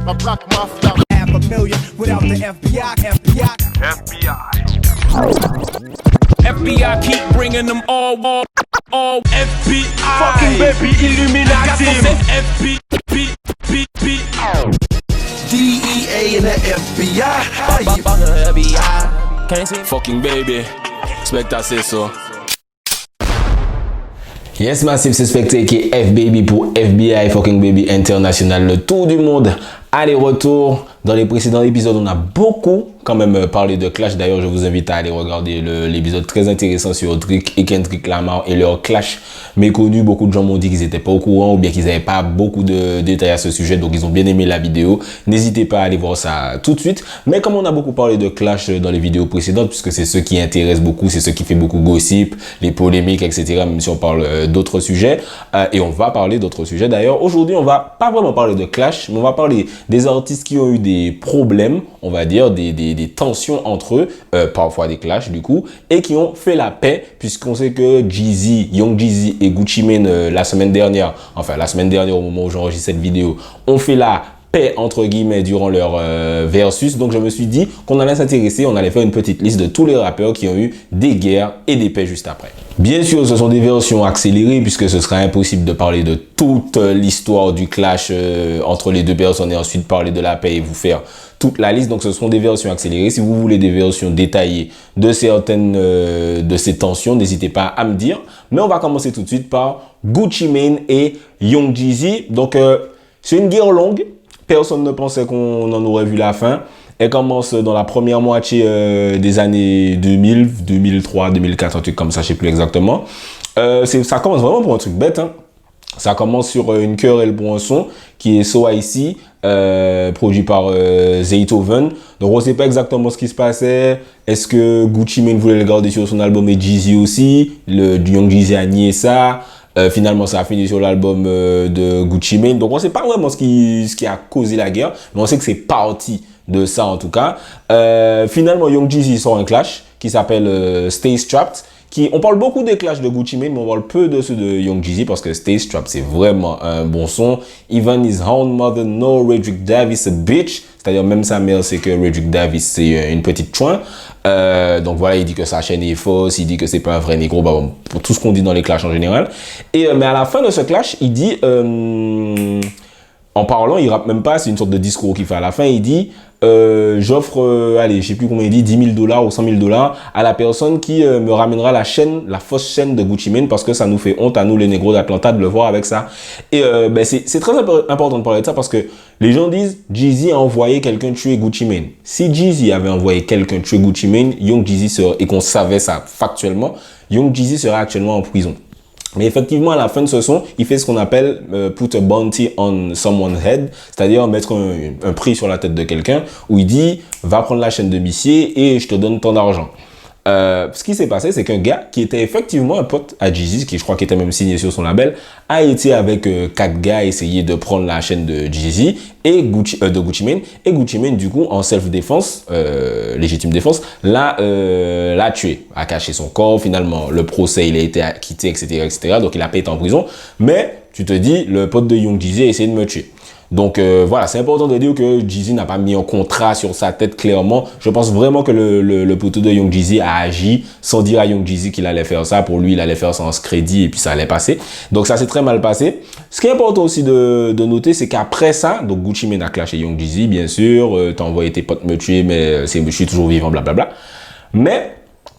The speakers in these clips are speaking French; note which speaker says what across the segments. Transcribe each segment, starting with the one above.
Speaker 1: a black mafia.
Speaker 2: Half a million without the FBI.
Speaker 3: FBI keep bringing them all FBI.
Speaker 4: Fucking baby Illuminati.
Speaker 2: DEA and the FBI.
Speaker 3: Fucking baby. Spectre c'est ça.
Speaker 5: Yes Massive, c'est Spectre qui est F-Baby pour FBI Fucking Baby International, le tour du monde. Aller-retour. Dans les précédents épisodes, on a beaucoup quand même parlé de clash. D'ailleurs, je vous invite à aller regarder l'épisode très intéressant sur Drake et Kendrick Lamar et leur clash méconnu. Beaucoup de gens m'ont dit qu'ils n'étaient pas au courant ou bien qu'ils n'avaient pas beaucoup de détails à ce sujet. Donc, ils ont bien aimé la vidéo. N'hésitez pas à aller voir ça tout de suite. Mais comme on a beaucoup parlé de clash dans les vidéos précédentes, puisque c'est ce qui intéresse beaucoup, c'est ce qui fait beaucoup gossip, les polémiques, etc. Même si on parle d'autres sujets. Et on va parler d'autres sujets. D'ailleurs, aujourd'hui, on va pas vraiment parler de clash, mais on va parler des artistes qui ont eu des problèmes, on va dire, des tensions entre eux, parfois des clashs du coup, et qui ont fait la paix, puisqu'on sait que Jeezy, Young Jeezy et Gucci Mane la semaine dernière au moment où j'enregistre cette vidéo, ont fait la paix entre guillemets durant leur versus. Donc je me suis dit qu'on allait s'intéresser, on allait faire une petite liste de tous les rappeurs qui ont eu des guerres et des paix juste après. Bien sûr, ce sont des versions accélérées puisque ce sera impossible de parler de toute l'histoire du clash entre les deux personnes et ensuite parler de la paix et vous faire toute la liste. Donc ce seront des versions accélérées. Si vous voulez des versions détaillées de certaines de ces tensions, n'hésitez pas à me dire. Mais on va commencer tout de suite par Gucci Mane et Young Jeezy. Donc c'est une guerre longue. Personne ne pensait qu'on en aurait vu la fin. Elle commence dans la première moitié des années 2000, 2003, 2004, un truc comme ça, je sais plus exactement. Ça commence vraiment pour un truc bête. Hein. Ça commence sur une querelle pour un son qui est So Icy, produit par Zaytoven. Donc on ne sait pas exactement ce qui se passait. Est-ce que Gucci Mane voulait le garder sur son album et Jeezy aussi? Le Young Jeezy a nié ça. Finalement, ça a fini sur l'album de Gucci Mane. Donc, on ne sait pas vraiment ce qui a causé la guerre, mais on sait que c'est parti de ça en tout cas. Finalement, Young Jeezy sort un clash qui s'appelle Stay Strapped. On parle beaucoup des clashs de Gucci Mane, mais on parle peu de ceux de Young Jeezy parce que Stay Strapped, c'est vraiment un bon son. Even his own mother know Redrick Davis a bitch. C'est-à-dire même sa mère sait que Redrick Davis c'est une petite chouin. Donc voilà, il dit que sa chaîne est fausse, il dit que c'est pas un vrai négro, bah bon, pour tout ce qu'on dit dans les clashs en général. Mais à la fin de ce clash, il dit, en parlant, il rappe même pas, c'est une sorte de discours qu'il fait à la fin, il dit, j'offre, allez, je sais plus combien il dit, $10,000 ou $100,000 à la personne qui me ramènera la fausse chaîne de Gucci Mane parce que ça nous fait honte à nous les négros d'Atlanta de le voir avec ça. Et c'est très important de parler de ça parce que les gens disent Jeezy a envoyé quelqu'un tuer Gucci Mane. Si Jeezy avait envoyé quelqu'un tuer Gucci Mane, Young Jeezy serait, et qu'on savait ça factuellement, Young Jeezy serait actuellement en prison. Mais effectivement, à la fin de ce son, il fait ce qu'on appelle put a bounty on someone's head, c'est-à-dire mettre un prix sur la tête de quelqu'un, où il dit va prendre la chaîne de Missier et je te donne tant d'argent. Ce qui s'est passé, c'est qu'un gars qui était effectivement un pote à Jeezy, qui je crois qu'il était même signé sur son label, a été avec 4 gars essayer de prendre la chaîne de Jeezy et de Gucci Mane. Et Gucci Mane, du coup, en self-défense, légitime défense, l'a tué, a caché son corps. Finalement, le procès, il a été acquitté, etc., etc. Donc, il a pas été en prison. Mais, tu te dis, le pote de Young Jeezy a essayé de me tuer. Donc voilà, c'est important de dire que Jeezy n'a pas mis un contrat sur sa tête clairement. Je pense vraiment que le poteau de Young Jeezy a agi sans dire à Young Jeezy qu'il allait faire ça. Pour lui, il allait faire ça en crédit et puis ça allait passer. Donc ça s'est très mal passé. Ce qui est important aussi de noter, c'est qu'après ça, donc Gucci Mane a clashé Young Jeezy, bien sûr. T'as envoyé tes potes me tuer, mais je suis toujours vivant, blablabla. Mais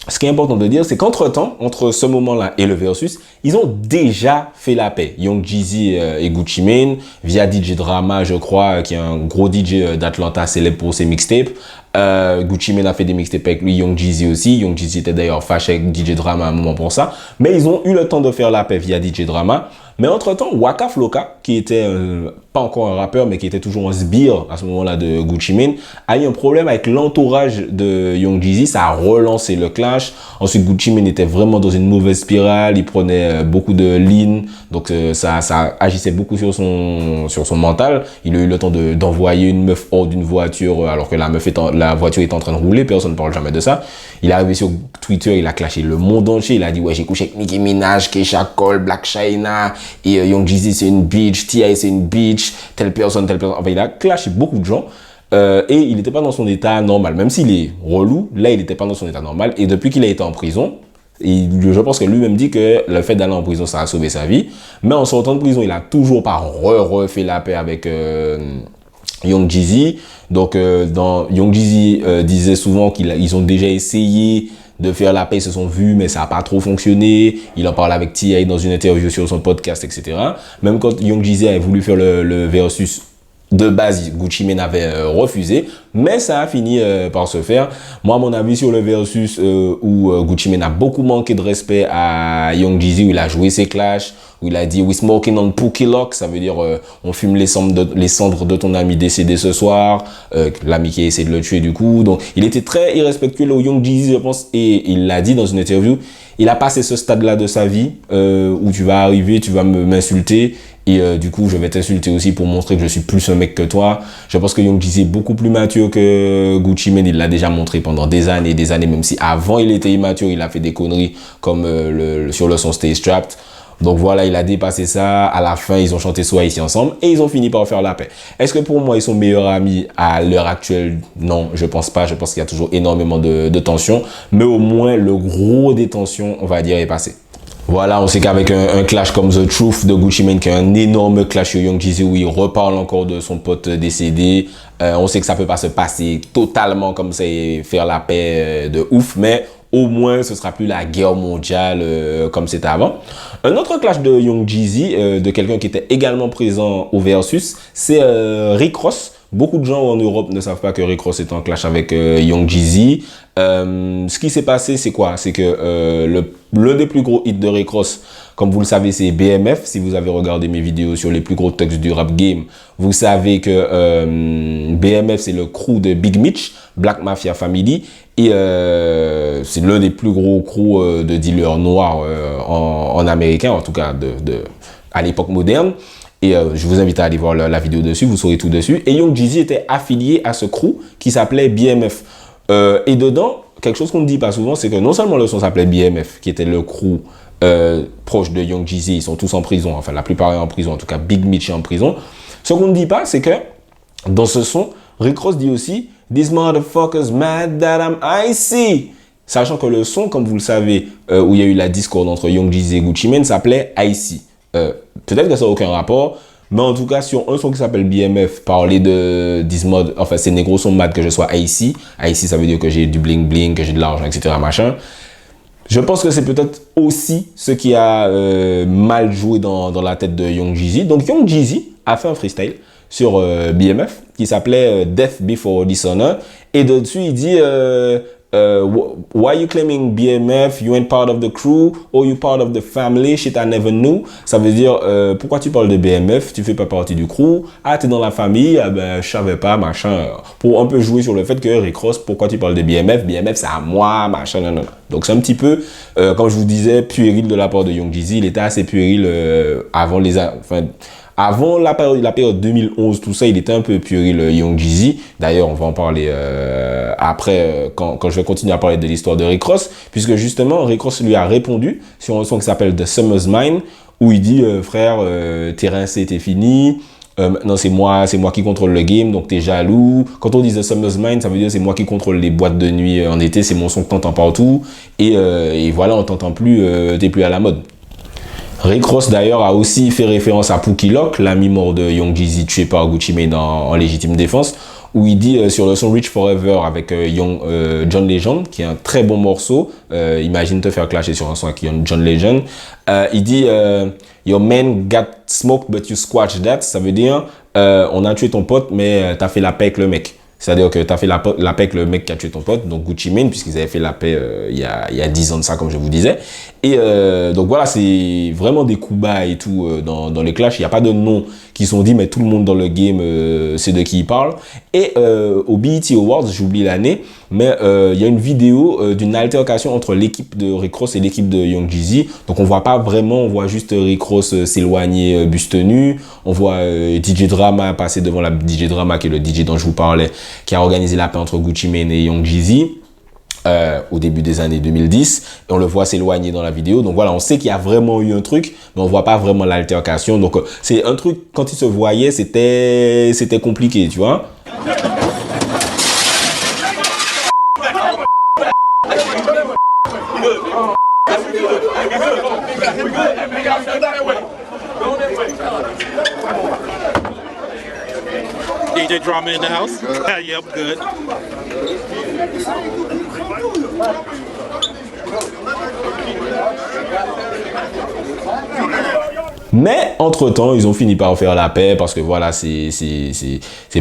Speaker 5: ce qui est important de dire, c'est qu'entre-temps, entre ce moment-là et le versus, ils ont déjà fait la paix. Young Jeezy et Gucci Mane, via DJ Drama, je crois, qui est un gros DJ d'Atlanta célèbre pour ses mixtapes. Gucci Mane a fait des mixtapes avec lui, Young Jeezy aussi. Young Jeezy était d'ailleurs fâché avec DJ Drama à un moment pour ça. Mais ils ont eu le temps de faire la paix via DJ Drama. Mais entre-temps, Waka Flocka, qui était pas encore un rappeur, mais qui était toujours un sbire à ce moment-là de Gucci Mane, a eu un problème avec l'entourage de Young Jeezy. Ça a relancé le clash. Ensuite, Gucci Mane était vraiment dans une mauvaise spirale. Il prenait beaucoup de lean. Donc, ça agissait beaucoup sur son mental. Il a eu le temps d'envoyer une meuf hors d'une voiture, alors que la la voiture est en train de rouler, personne ne parle jamais de ça. Il est arrivé sur Twitter, il a clashé le monde entier, il a dit ouais j'ai couché avec Nicki Minaj, Keisha Cole, Black China, et Young Jeezy c'est une bitch, T.I. c'est une bitch, telle personne, enfin il a clashé beaucoup de gens. Et il n'était pas dans son état normal, même s'il est relou, là il n'était pas dans son état normal, et depuis qu'il a été en prison, je pense que lui-même dit que le fait d'aller en prison, ça a sauvé sa vie. Mais en sortant de prison, il a toujours pas refait la paix avec Young Jeezy. Donc, Young Jeezy disait souvent qu'ils ont déjà essayé de faire la paix, ils se sont vus, mais ça n'a pas trop fonctionné. Il en parle avec T.I. dans une interview sur son podcast, etc. Même quand Young Jeezy a voulu faire le versus, de base, Gucci Mane avait refusé, mais ça a fini par se faire. Moi, à mon avis, sur le versus où Gucci Mane a beaucoup manqué de respect à Young Jeezy, où il a joué ses clashs, où il a dit « We smoking on Pookie Lock », ça veut dire on fume les cendres de ton ami décédé ce soir, l'ami qui a essayé de le tuer du coup. Donc, il était très irrespectueux, le Young Jeezy, je pense, et il l'a dit dans une interview. Il a passé ce stade-là de sa vie où tu vas arriver, tu vas m'insulter. Et du coup, je vais t'insulter aussi pour montrer que je suis plus un mec que toi. Je pense que Young Jeezy est beaucoup plus mature que Gucci Mane. Il l'a déjà montré pendant des années, même si avant il était immature, il a fait des conneries comme sur le son Stay Strapped. Donc voilà, il a dépassé ça. À la fin, ils ont chanté So Haïti ensemble et ils ont fini par faire la paix. Est-ce que pour moi, ils sont meilleurs amis à l'heure actuelle? Non, je pense pas. Je pense qu'il y a toujours énormément de tensions. Mais au moins, le gros des tensions, on va dire, est passé. Voilà, on sait qu'avec un clash comme The Truth de Gucci Mane, qui est un énorme clash sur Young Jeezy où il reparle encore de son pote décédé, on sait que ça peut pas se passer totalement comme ça et faire la paix de ouf, mais au moins ce sera plus la guerre mondiale comme c'était avant. Un autre clash de Young Jeezy, de quelqu'un qui était également présent au Versus, c'est Rick Ross. Beaucoup de gens en Europe ne savent pas que Rick Ross est en clash avec Young Jeezy. Ce qui s'est passé, c'est quoi? C'est que l'un des plus gros hits de Rick Ross, comme vous le savez, c'est BMF. Si vous avez regardé mes vidéos sur les plus gros thugs du rap game, vous savez que BMF, c'est le crew de Big Mitch, Black Mafia Family. Et c'est l'un des plus gros crews de dealers noirs en américain, en tout cas à l'époque moderne. Et je vous invite à aller voir la vidéo dessus, vous saurez tout dessus. Et Young Jeezy était affilié à ce crew qui s'appelait BMF. Et dedans, quelque chose qu'on ne dit pas souvent, c'est que non seulement le son s'appelait BMF, qui était le crew proche de Young Jeezy, ils sont tous en prison, enfin la plupart est en prison, en tout cas Big Mitch est en prison. Ce qu'on ne dit pas, c'est que dans ce son, Rick Ross dit aussi « These motherfuckers mad that I'm icy ». Sachant que le son, comme vous le savez, où il y a eu la discorde entre Young Jeezy et Gucci Mane, s'appelait Icy. Peut-être que ça n'a aucun rapport, mais en tout cas, sur un son qui s'appelle BMF, parler de this mode, enfin, ces négros sont mad que je sois icy. Icy, ça veut dire que j'ai du bling bling, que j'ai de l'argent, etc. machin. Je pense que c'est peut-être aussi ce qui a mal joué dans la tête de Young Jeezy. Donc, Young Jeezy a fait un freestyle sur BMF qui s'appelait Death Before Dishonor. Et dessus, il dit Why you claiming BMF? You ain't part of the crew or you part of the family? Shit I never knew. Ça veut dire pourquoi tu parles de BMF? Tu fais pas partie du crew. Ah, t'es dans la famille? Ah ben, je savais pas, machin. Pour un peu jouer sur le fait que Rick Ross, pourquoi tu parles de BMF? BMF, c'est à moi, machin, non. Donc c'est un petit peu, comme je vous disais, puéril de la part de Young Jeezy. Il était assez puéril avant la période 2011, tout ça, il était un peu puéril, Young Jeezy. D'ailleurs, on va en parler après, quand je vais continuer à parler de l'histoire de Rick Ross, puisque justement, Rick Ross lui a répondu sur un son qui s'appelle The Summer's Mine, où il dit, frère, t'es rincé, t'es fini. Maintenant, c'est moi qui contrôle le game, donc t'es jaloux. Quand on dit The Summer's Mine, ça veut dire c'est moi qui contrôle les boîtes de nuit en été, c'est mon son que t'entends partout. Et voilà, on t'entend plus, t'es plus à la mode. Rick Ross d'ailleurs a aussi fait référence à Pookie Lock, l'ami mort de Young Jeezy tué par Gucci Mane en légitime défense, où il dit sur le son Rich Forever avec John Legend, qui est un très bon morceau, imagine te faire clasher sur un son avec John Legend, il dit Your man got smoked but you squashed that, ça veut dire on a tué ton pote mais t'as fait la paix avec le mec. C'est-à-dire que tu as fait la paix avec le mec qui a tué ton pote, donc Gucci Mane, puisqu'ils avaient fait la paix il y a 10 ans de ça, comme je vous disais. Et donc voilà, c'est vraiment des coups bas et tout dans les clashs. Il n'y a pas de noms qui sont dits, mais tout le monde dans le game c'est de qui il parle. Et au BET Awards, j'oublie l'année, mais il y a une vidéo d'une altercation entre l'équipe de Rick Ross et l'équipe de Young Jeezy. Donc on voit pas vraiment, on voit juste Rick Ross s'éloigner buste nu. On voit DJ Drama passer devant la DJ Drama, qui est le DJ dont je vous parlais, qui a organisé la paix entre Gucci Mane et Young Jeezy. Au début des années 2010, et on le voit s'éloigner dans la vidéo. Donc voilà, on sait qu'il y a vraiment eu un truc, mais on voit pas vraiment l'altercation. Donc c'est un truc, quand ils se voyaient, c'était compliqué, tu vois.
Speaker 1: DJ Drama in the house? Yeah, I'm good.
Speaker 5: Mais entre-temps, ils ont fini par faire la paix parce que voilà, c'est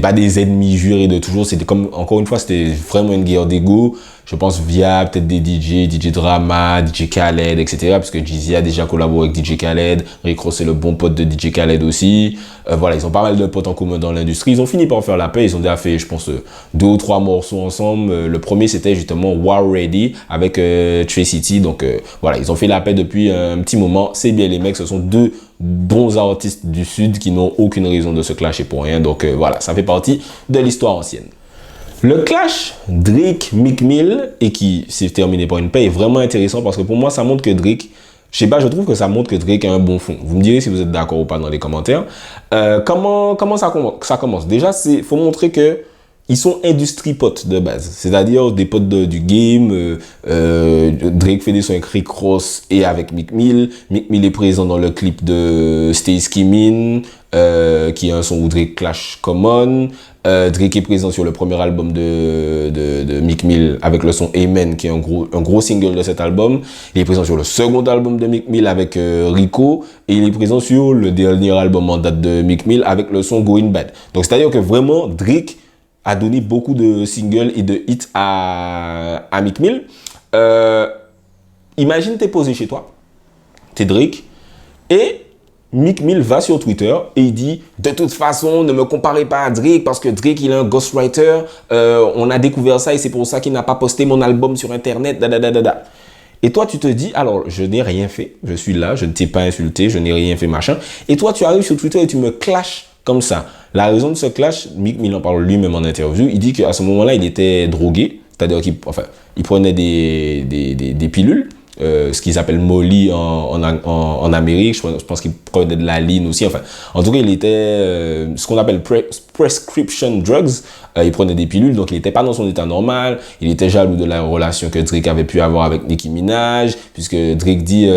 Speaker 5: pas des ennemis jurés de toujours. C'était comme, encore une fois, c'était vraiment une guerre d'ego. Je pense via peut-être des DJ Drama, DJ Khaled, etc. Parce que Jeezy a déjà collaboré avec DJ Khaled. Rick Ross est le bon pote de DJ Khaled aussi. Voilà, ils ont pas mal de potes en commun dans l'industrie. Ils ont fini par faire la paix. Ils ont déjà fait, je pense, 2 ou 3 morceaux ensemble. Le premier, c'était justement War Ready avec Trey City. Donc voilà, ils ont fait la paix depuis un petit moment. C'est bien les mecs, ce sont 2 bons artistes du Sud qui n'ont aucune raison de se clasher pour rien. Donc voilà, ça fait partie de l'histoire ancienne. Le clash Drake-Meek Mill, et qui s'est terminé par une paix, est vraiment intéressant parce que pour moi, ça montre que Drake, je sais pas, je trouve que ça montre que Drake a un bon fond. Vous me direz si vous êtes d'accord ou pas dans les commentaires. Comment ça commence? Déjà, faut montrer que ils sont industry potes de base, c'est-à-dire des potes du game. Drake fait des sons avec Rick Ross et avec Meek Mill. Meek Mill est présent dans le clip de Stay Skimin', qui est un son où Drake clash Common. Drake est présent sur le premier album de Meek Mill avec le son Amen, qui est un gros single de cet album. Il est présent sur le second album de Meek Mill avec Rico, et il est présent sur le dernier album en date de Meek Mill avec le son Going Bad. Donc c'est-à-dire que vraiment Drake a donné beaucoup de singles et de hits à Meek Mill. Imagine t'es posé chez toi, t'es Drake, et Meek Mill va sur Twitter et il dit « De toute façon, ne me comparez pas à Drake parce que Drake, il est un ghostwriter. On a découvert ça et c'est pour ça qu'il n'a pas posté mon album sur Internet. » Et toi, tu te dis « Alors, je n'ai rien fait. Je suis là, je ne t'ai pas insulté, je n'ai rien fait, machin. » Et toi, tu arrives sur Twitter et tu me clashes comme ça. La raison de ce clash, Meek Mill en parle lui-même en interview. Il dit qu'à ce moment-là, il était drogué. C'est-à-dire qu'il prenait des pilules. Ce qu'ils appellent Molly en Amérique. Je pense qu'il prenait de la ligne aussi. Enfin, en tout cas, il était ce qu'on appelle prescription drugs. Il prenait des pilules, donc il n'était pas dans son état normal. Il était jaloux de la relation que Drake avait pu avoir avec Nicki Minaj, puisque Drake dit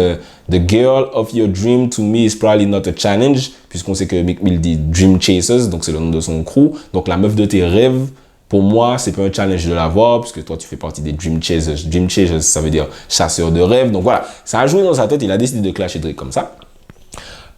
Speaker 5: The girl of your dream to me is probably not a challenge, puisqu'on sait que Meek Mill dit Dream Chasers, donc c'est le nom de son crew. Donc la meuf de tes rêves, pour moi, c'est pas un challenge de la voir, puisque toi, tu fais partie des Dream Chasers. Dream Chasers, ça veut dire chasseur de rêves. Donc voilà, ça a joué dans sa tête. Il a décidé de clasher Drake comme ça.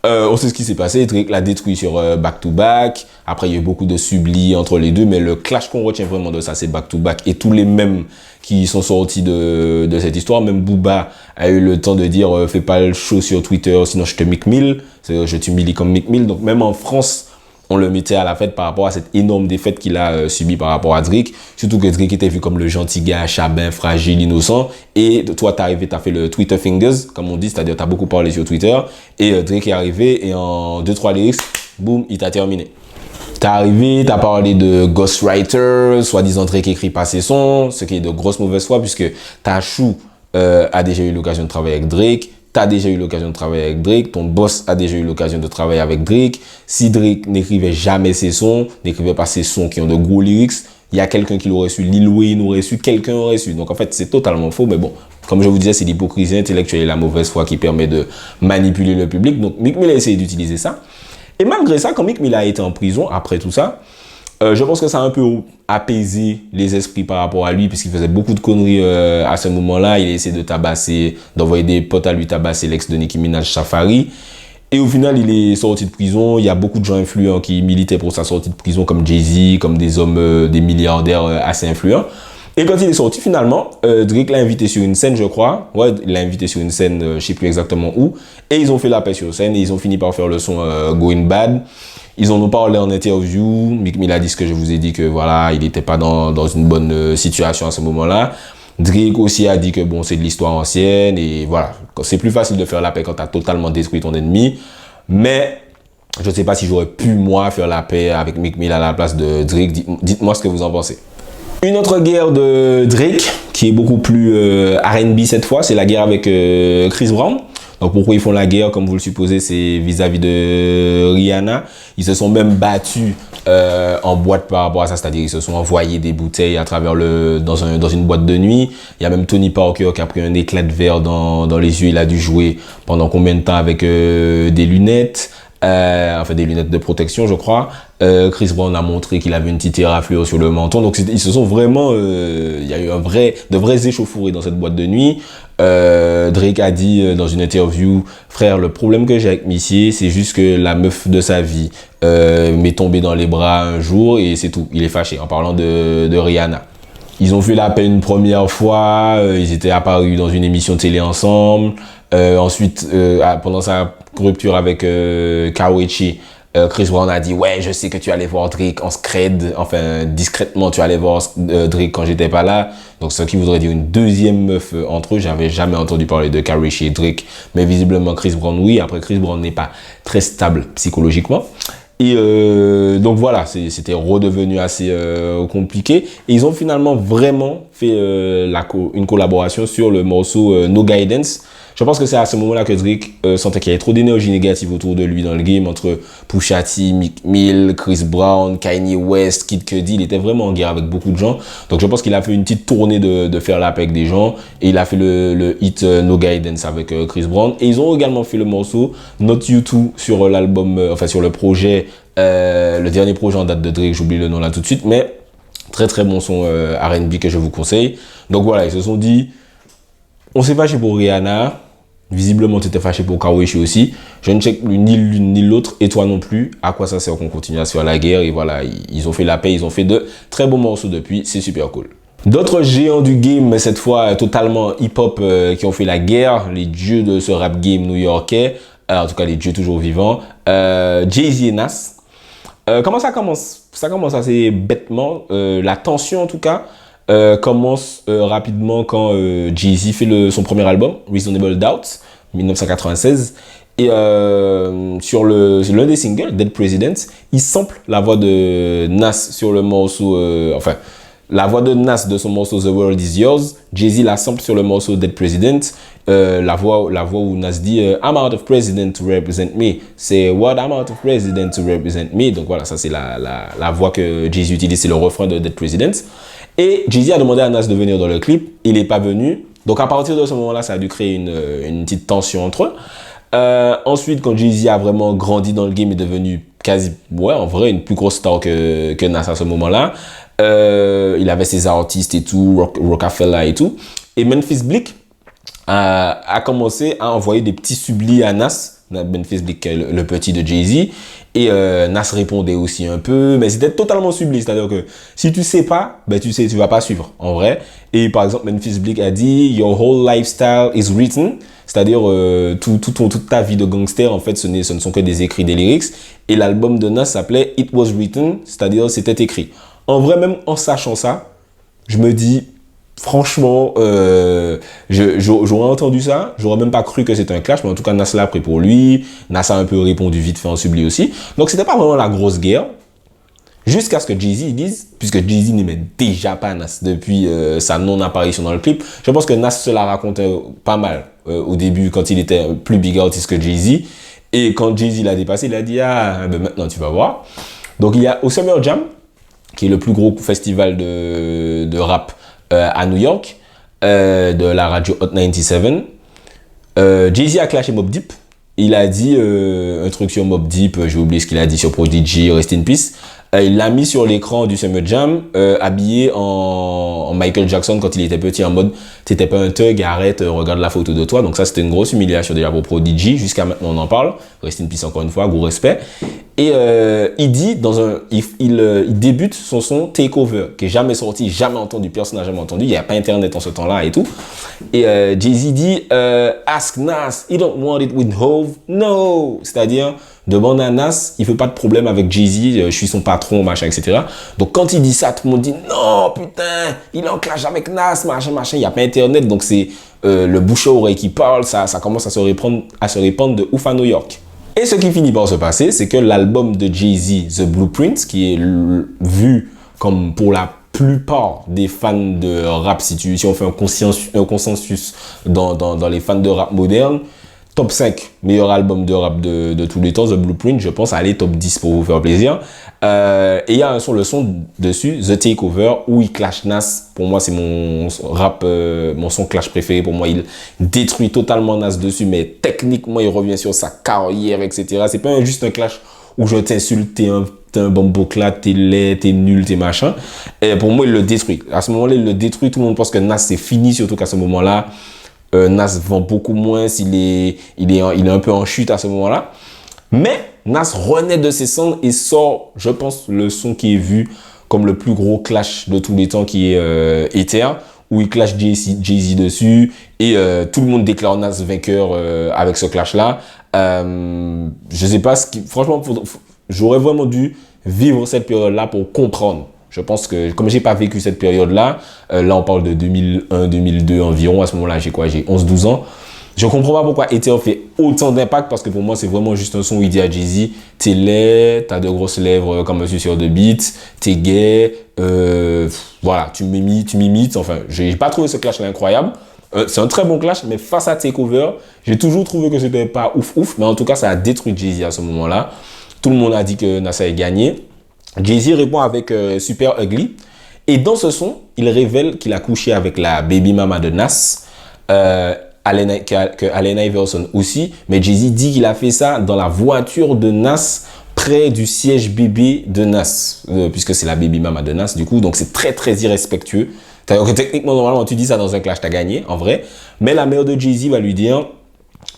Speaker 5: On sait ce qui s'est passé. Drake l'a détruit sur Back to Back. Après, il y a eu beaucoup de sublis entre les deux. Mais le clash qu'on retient vraiment de ça, c'est Back to Back. Et tous les mêmes qui sont sortis de cette histoire. Même Booba a eu le temps de dire fais pas le show sur Twitter, sinon je te Meek Mill. Je t'humilie comme Meek Mill. Donc même en France, on le mettait à la fête par rapport à cette énorme défaite qu'il a subie par rapport à Drake. Surtout que Drake était vu comme le gentil gars, chabin, fragile, innocent. Et toi, t'es arrivé, t'as fait le Twitter fingers, comme on dit, c'est-à-dire t'as beaucoup parlé sur Twitter. Et Drake est arrivé et en 2-3 lyrics, boum, il t'a terminé. T'es arrivé, t'as parlé de ghostwriter, soi-disant Drake écrit pas ses sons, ce qui est de grosse mauvaise foi puisque Tachou a déjà eu l'occasion de travailler avec Drake. T'as déjà eu l'occasion de travailler avec Drake, ton boss a déjà eu l'occasion de travailler avec Drake. Si Drake n'écrivait jamais ses sons, n'écrivait pas ses sons qui ont de gros lyrics, il y a quelqu'un qui l'aurait su, Lil Wayne aurait su, quelqu'un aurait su. Donc en fait, c'est totalement faux, mais bon, comme je vous disais, c'est l'hypocrisie intellectuelle et la mauvaise foi qui permet de manipuler le public. Donc Meek Mill a essayé d'utiliser ça. Et malgré ça, quand Meek Mill a été en prison, après tout ça, je pense que ça a un peu apaisé les esprits par rapport à lui, puisqu'il faisait beaucoup de conneries à ce moment-là. Il a essayé de tabasser, d'envoyer des potes à lui tabasser l'ex de Nicki Minaj, Safari. Et au final, il est sorti de prison. Il y a beaucoup de gens influents qui militaient pour sa sortie de prison, comme Jay-Z, comme des hommes, des milliardaires assez influents. Et quand il est sorti, finalement, Drake l'a invité sur une scène, je crois. Ouais, il l'a invité sur une scène, je sais plus exactement où. Et ils ont fait la paix sur scène et ils ont fini par faire le son Going Bad. Ils en ont parlé en interview. Meek Mill a dit ce que je vous ai dit, que voilà, il n'était pas dans une bonne situation à ce moment-là. Drake aussi a dit que bon, c'est de l'histoire ancienne et voilà. C'est plus facile de faire la paix quand tu as totalement détruit ton ennemi. Mais je ne sais pas si j'aurais pu, moi, faire la paix avec Meek Mill à la place de Drake. Dites-moi ce que vous en pensez. Une autre guerre de Drake, qui est beaucoup plus R&B cette fois, c'est la guerre avec Chris Brown. Donc pourquoi ils font la guerre, comme vous le supposez, c'est vis-à-vis de Rihanna. Ils se sont même battus en boîte par rapport à ça, c'est-à-dire ils se sont envoyés des bouteilles à travers dans une boîte de nuit. Il y a même Tony Parker qui a pris un éclat de verre dans les yeux. Il a dû jouer pendant combien de temps avec des lunettes. Enfin des lunettes de protection, je crois. Chris Brown a montré qu'il avait une petite éraflure sur le menton. Donc ils se sont vraiment, il y a eu de vrais échauffourées dans cette boîte de nuit. Drake a dit dans une interview, frère, le problème que j'ai avec Missy, c'est juste que la meuf de sa vie m'est tombée dans les bras un jour et c'est tout. Il est fâché en parlant de Rihanna. Ils ont fait la paix une première fois, ils étaient apparus dans une émission de télé ensemble. Ensuite, pendant sa rupture avec Kawechi, Chris Brown a dit « Ouais, je sais que tu allais voir Drake en scred, enfin discrètement tu allais voir Drake quand j'étais pas là. » Donc ce qui voudrait dire une deuxième meuf entre eux. J'avais jamais entendu parler de Kawechi et Drake, mais visiblement Chris Brown oui. Après Chris Brown n'est pas très stable psychologiquement. Et donc voilà, c'était redevenu assez compliqué. Et ils ont finalement vraiment fait une collaboration sur le morceau No Guidance. Je pense que c'est à ce moment-là que Drake sentait qu'il y avait trop d'énergie négative autour de lui dans le game, entre Pusha T, Meek Mill, Chris Brown, Kanye West, Kid Cudi. Il était vraiment en guerre avec beaucoup de gens. Donc je pense qu'il a fait une petite tournée de faire la paix avec des gens. Et il a fait le hit No Guidance avec Chris Brown. Et ils ont également fait le morceau Not You Too sur l'album, enfin sur le projet, le dernier projet en date de Drake. J'oublie le nom là tout de suite. Mais très très bon son R&B que je vous conseille. Donc voilà, ils se sont dit... On s'est fâché pour Rihanna. Visiblement, tu étais fâché pour Kawechi aussi. Je ne check ni l'une ni l'autre. Et toi non plus. À quoi ça sert qu'on continue à se faire la guerre? Et voilà, ils ont fait la paix. Ils ont fait de très bons morceaux depuis. C'est super cool. D'autres géants du game, mais cette fois totalement hip-hop, qui ont fait la guerre. Les dieux de ce rap game new-yorkais. En tout cas, les dieux toujours vivants. Jay-Z et Nas. Comment ça commence? Ça commence assez bêtement. La tension, en tout cas, commence rapidement quand Jay-Z fait son premier album, Reasonable Doubt, 1996. Et sur l'un des singles, Dead President, il sample la voix de Nas sur le morceau, la voix de Nas de son morceau The World Is Yours. Jay-Z la sample sur le morceau Dead President. La voix où Nas dit I'm out of president to represent me. C'est What I'm out of president to represent me. Donc voilà, ça c'est la voix que Jay-Z utilise, c'est le refrain de Dead President. Et Jay-Z a demandé à Nas de venir dans le clip. Il n'est pas venu. Donc à partir de ce moment-là, ça a dû créer une petite tension entre eux. Ensuite, quand Jay-Z a vraiment grandi dans le game, est devenu quasi, ouais, en vrai, une plus grosse star que Nas à ce moment-là. Il avait ses artistes et tout, Rockefeller et tout. Et Memphis Bleek a commencé à envoyer des petits sublis à Nas. Memphis Bleek, le petit de Jay-Z. Et Nas répondait aussi un peu, mais c'était totalement subli. C'est-à-dire que si tu sais pas, ben tu vas pas suivre, en vrai. Et par exemple, Memphis Bleek a dit « Your whole lifestyle is written ». C'est-à-dire toute ta vie de gangster, en fait, ce ne sont que des écrits, des lyrics. Et l'album de Nas s'appelait « It was written », c'est-à-dire c'était écrit. En vrai, même en sachant ça, je me dis... Franchement, j'aurais entendu ça, j'aurais même pas cru que c'était un clash, mais en tout cas, Nas l'a pris pour lui. Nas a un peu répondu vite fait en subli aussi. Donc, c'était pas vraiment la grosse guerre. Jusqu'à ce que Jay-Z dise, puisque Jay-Z n'aimait déjà pas Nas depuis sa non-apparition dans le clip. Je pense que Nas se la racontait pas mal au début, quand il était un plus big artist que Jay-Z. Et quand Jay-Z l'a dépassé, il a dit « Ah, ben maintenant tu vas voir ». Donc, il y a au Summer Jam, qui est le plus gros festival de rap à New York, de la radio Hot 97. Jay-Z a clashé Mobb Deep. Il a dit un truc sur Mobb Deep, j'ai oublié ce qu'il a dit sur Prodigy, Rest in Peace. Il l'a mis sur l'écran du Summer Jam, habillé en Michael Jackson quand il était petit, en mode t'étais pas un thug, arrête, regarde la photo de toi. Donc ça, c'était une grosse humiliation déjà pour Prodigy. Jusqu'à maintenant, on en parle. Rest in Peace encore une fois, gros respect. Et il dit il débute son son Takeover, qui est jamais sorti, jamais entendu, personne n'a jamais entendu, il n'y a pas internet en ce temps-là et tout. Et Jay-Z dit Ask Nas, he don't want it with Hove, no. C'est-à-dire, demande à Nas, il veut pas de problème avec Jay-Z, je suis son patron, machin, etc. Donc quand il dit ça, tout le monde dit non, putain, il est en clash avec Nas, machin, machin, il n'y a pas internet, donc c'est le bouche à oreille qui parle, ça commence à se répandre de ouf à New York. Et ce qui finit par se passer, c'est que l'album de Jay-Z, The Blueprint, qui est vu comme pour la plupart des fans de rap, si on fait un consensus dans les fans de rap moderne, top 5 meilleur album de rap de tous les temps, The Blueprint, je pense aller top 10 pour vous faire plaisir. Et il y a le son dessus, The Takeover, où il clash Nas. Pour moi, c'est mon son clash préféré. Pour moi, il détruit totalement Nas dessus, mais techniquement, il revient sur sa carrière, etc. C'est pas juste un clash où je t'insulte, t'es un bamboclat, t'es laid, t'es nul, t'es machin. Et pour moi, il le détruit. À ce moment-là, il le détruit. Tout le monde pense que Nas, c'est fini, surtout qu'à ce moment-là, Nas vend beaucoup moins, il est un peu en chute à ce moment-là. Mais Nas renaît de ses cendres et sort, je pense, le son qui est vu comme le plus gros clash de tous les temps, qui est Ether, où il clash Jay-Z dessus et tout le monde déclare Nas vainqueur avec ce clash-là. Je sais pas franchement, j'aurais vraiment dû vivre cette période-là pour comprendre. Je pense que, comme j'ai pas vécu cette période-là, là on parle de 2001-2002 environ, à ce moment-là, j'ai 11-12 ans. Je comprends pas pourquoi Ether fait autant d'impact, parce que pour moi, c'est vraiment juste un son où il dit à Jay-Z, t'es laid, t'as de grosses lèvres comme un suceur de beats, t'es gay, voilà, tu m'imites, enfin, j'ai pas trouvé ce clash-là incroyable. C'est un très bon clash, mais face à Takeover, j'ai toujours trouvé que c'était pas ouf, mais en tout cas, ça a détruit Jay-Z à ce moment-là. Tout le monde a dit que Nas avait gagné. Jay-Z répond avec Super Ugly. Et dans ce son, il révèle qu'il a couché avec la baby mama de Nas, que Allen Iverson aussi. Mais Jay-Z dit qu'il a fait ça dans la voiture de Nas, près du siège bébé de Nas, puisque c'est la baby mama de Nas du coup. Donc c'est très très irrespectueux. Techniquement, normalement, tu dis ça dans un clash, t'as gagné, en vrai. Mais la mère de Jay-Z va lui dire,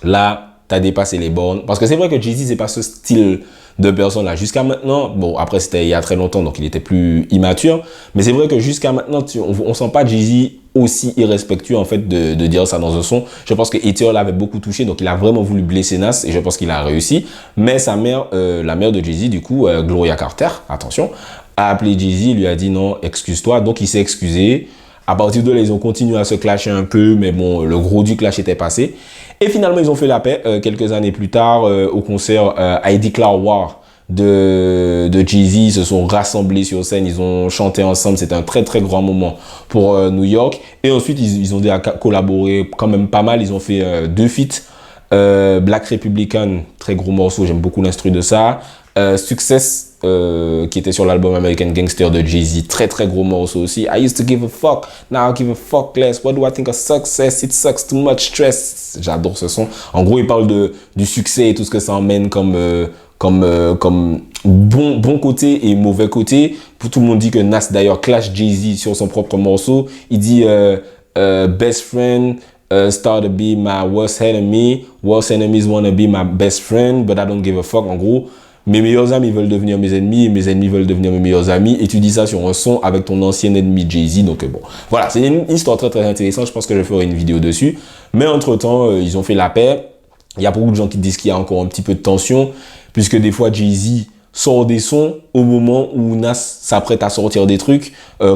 Speaker 5: là, t'as dépassé les bornes. Parce que c'est vrai que Jay-Z, c'est pas ce style de personne là. Jusqu'à maintenant, bon, après c'était il y a très longtemps, donc il était plus immature. Mais c'est vrai que jusqu'à maintenant, on sent pas Jay-Z aussi irrespectueux en fait de dire ça dans un son. Je pense que Ether l'avait beaucoup touché, donc il a vraiment voulu blesser Nas et je pense qu'il a réussi. Mais sa mère, la mère de Jay-Z, du coup, Gloria Carter, attention, a appelé Jay-Z, lui a dit non, excuse-toi. Donc il s'est excusé. À partir de là, ils ont continué à se clasher un peu, mais bon, le gros du clash était passé. Et finalement, ils ont fait la paix quelques années plus tard au concert I Declare War de Jay-Z. Ils se sont rassemblés sur scène, ils ont chanté ensemble. C'était un très très grand moment pour New York. Et ensuite, ils ont collaboré quand même pas mal. Ils ont fait 2 feats. Black Republican, très gros morceau, j'aime beaucoup l'instru de ça. Success, qui était sur l'album American Gangster de Jay-Z, très très gros morceau aussi. I used to give a fuck, now I give a fuck less. What do I think of success? It sucks, too much stress. J'adore ce son. En gros, il parle du succès et tout ce que ça emmène comme bon côté et mauvais côté. Tout le monde dit que Nas d'ailleurs clash Jay-Z sur son propre morceau. Il dit best friend start to be my worst enemy. Worst enemies wanna be my best friend, but I don't give a fuck. En gros, mes meilleurs amis veulent devenir mes ennemis et mes ennemis veulent devenir mes meilleurs amis. Et tu dis ça sur un son avec ton ancien ennemi Jay-Z. Donc bon, voilà, c'est une histoire très très intéressante. Je pense que je ferai une vidéo dessus. Mais entre-temps, ils ont fait la paix. Il y a beaucoup de gens qui disent qu'il y a encore un petit peu de tension, puisque des fois Jay-Z sort des sons au moment où Nas s'apprête à sortir des trucs,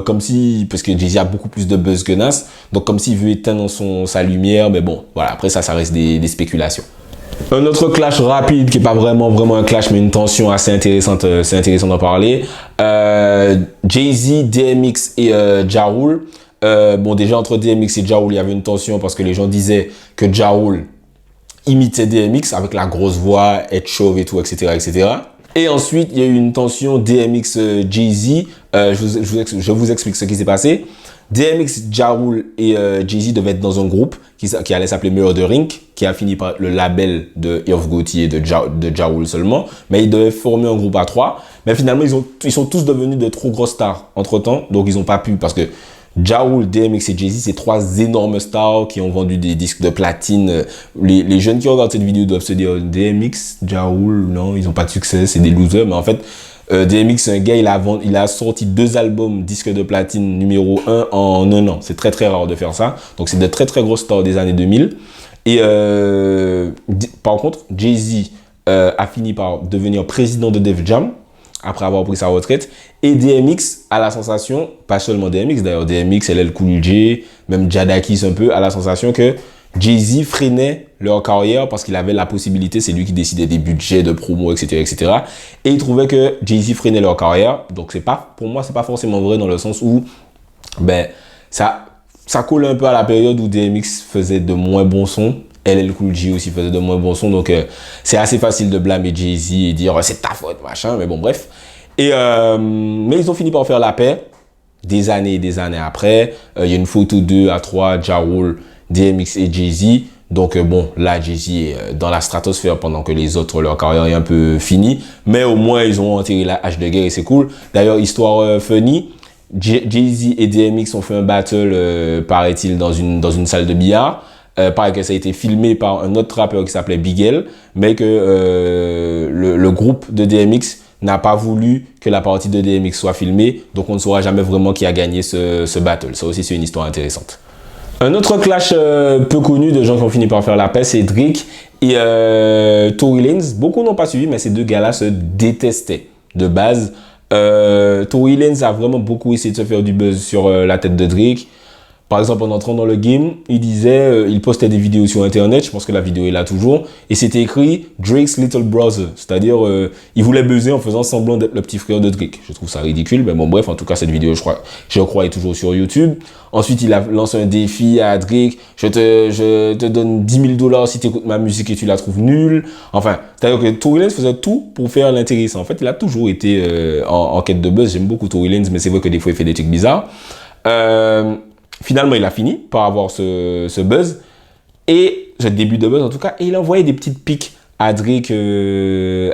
Speaker 5: comme si, parce que Jay-Z a beaucoup plus de buzz que Nas, donc comme s'il veut éteindre sa lumière. Mais bon, voilà, après ça reste des spéculations. Un autre clash rapide qui n'est pas vraiment un clash mais une tension assez intéressante, c'est intéressant d'en parler. Jay-Z, DMX et Ja Rule. Bon, déjà entre DMX et Ja Rule, il y avait une tension parce que les gens disaient que Ja Rule imitait DMX avec la grosse voix, être chauve et tout, etc., etc. Et ensuite, il y a eu une tension DMX Jay-Z. Je vous explique ce qui s'est passé. DMX, Ja Rule et Jay-Z devaient être dans un groupe qui allait s'appeler Murder Inc., qui a fini par le label de Irv Gotti et de Ja Rule seulement. Mais ils devaient former un groupe à 3. Mais finalement, ils sont tous devenus de trop grosses stars entre-temps. Donc, ils n'ont pas pu, parce que Ja Rule, DMX et Jay-Z, c'est 3 énormes stars qui ont vendu des disques de platine. Les jeunes qui regardent cette vidéo doivent se dire DMX, Ja Rule, non, ils n'ont pas de succès, c'est des losers. Mais en fait, DMX, c'est un gars, il a sorti 2 albums disques de platine numéro 1 en 1 an. C'est très très rare de faire ça. Donc c'est de très très grosses stars des années 2000. Et par contre, Jay-Z a fini par devenir président de Def Jam après avoir pris sa retraite. Et DMX a la sensation, pas seulement DMX d'ailleurs, DMX, LL Cool J, même Jadakiss un peu, a la sensation que Jay-Z freinait leur carrière parce qu'il avait la possibilité, c'est lui qui décidait des budgets de promo, etc., etc. Et il trouvait que Jay-Z freinait leur carrière. Donc pour moi, c'est pas forcément vrai dans le sens où, ça colle un peu à la période où DMX faisait de moins bons sons. LL Cool J aussi faisait de moins bons sons. Donc, c'est assez facile de blâmer Jay-Z et dire c'est ta faute, machin. Mais bon, bref. Mais ils ont fini par faire la paix des années et des années après. Il y a une photo 2 à 3, Ja Rule, DMX et Jay-Z. Donc, bon, là, Jay-Z est dans la stratosphère pendant que les autres, leur carrière est un peu finie. Mais au moins, ils ont enterré la hache de guerre et c'est cool. D'ailleurs, histoire funny, Jay-Z et DMX ont fait un battle, paraît-il, dans une salle de billard. Pareil que ça a été filmé par un autre rappeur qui s'appelait Big L, mais que le groupe de DMX n'a pas voulu que la partie de DMX soit filmée, donc on ne saura jamais vraiment qui a gagné ce battle. Ça aussi, c'est une histoire intéressante. Un autre clash peu connu de gens qui ont fini par faire la paix, c'est Drake et Tory Lanez. Beaucoup n'ont pas suivi, mais ces 2 gars-là se détestaient de base. Tory Lanez a vraiment beaucoup essayé de se faire du buzz sur la tête de Drake. Par exemple, en entrant dans le game, il postait des vidéos sur Internet, je pense que la vidéo est là toujours, et c'était écrit Drake's Little Brother, c'est-à-dire il voulait buzzer en faisant semblant d'être le petit frère de Drake. Je trouve ça ridicule, mais bon bref, en tout cas cette vidéo, je crois est toujours sur YouTube. Ensuite, il a lancé un défi à Drake, je te donne $10 000 si tu écoutes ma musique et tu la trouves nulle. Enfin, c'est-à-dire que Tory Lanez faisait tout pour faire l'intéressant. En fait, il a toujours été en quête de buzz. J'aime beaucoup Tory Lanez, mais c'est vrai que des fois il fait des trucs bizarres. Finalement, il a fini par avoir ce buzz, et ce début de buzz en tout cas, et il a envoyé des petites piques à Drake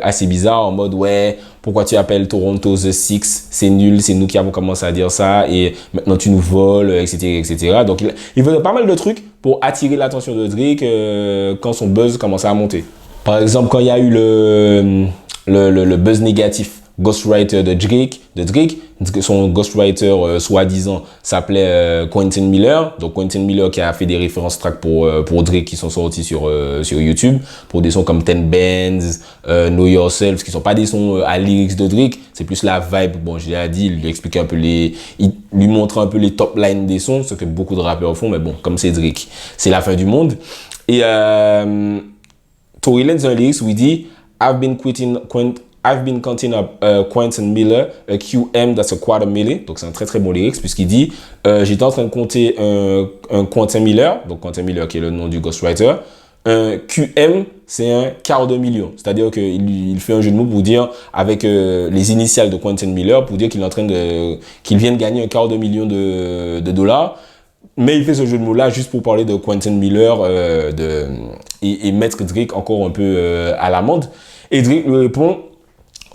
Speaker 5: assez bizarres, en mode ouais, pourquoi tu appelles Toronto The Six, c'est nul, c'est nous qui avons commencé à dire ça, et maintenant tu nous voles, etc., etc. Donc il faisait pas mal de trucs pour attirer l'attention de Drake quand son buzz commençait à monter. Par exemple, quand il y a eu le buzz négatif, ghostwriter de Drake, son ghostwriter soi-disant s'appelait Quentin Miller. Donc Quentin Miller qui a fait des références tracks pour Drake qui sont sortis sur YouTube, pour des sons comme Ten Bands, Know Yourself, qui sont pas des sons à lyrics de Drake, c'est plus la vibe. Bon, je l'ai dit, il lui expliquait un peu il lui montrait un peu les top lines des sons, ce que beaucoup de rappeurs font, mais bon, comme c'est Drake, c'est la fin du monde. Et Tory Lanez a un lyrics où il dit I've been counting up Quentin Miller, a QM, that's a $250,000. Donc c'est un très très bon lyrics puisqu'il dit j'étais en train de compter un Quentin Miller, donc Quentin Miller qui est le nom du ghostwriter. Un QM, c'est $250,000. C'est-à-dire qu'il fait un jeu de mots pour dire, avec les initiales de Quentin Miller, pour dire qu'il est en train qu'il vient de gagner $250,000 de dollars. Mais il fait ce jeu de mots-là juste pour parler de Quentin Miller et mettre Drake encore un peu à l'amende. Et Drake lui répond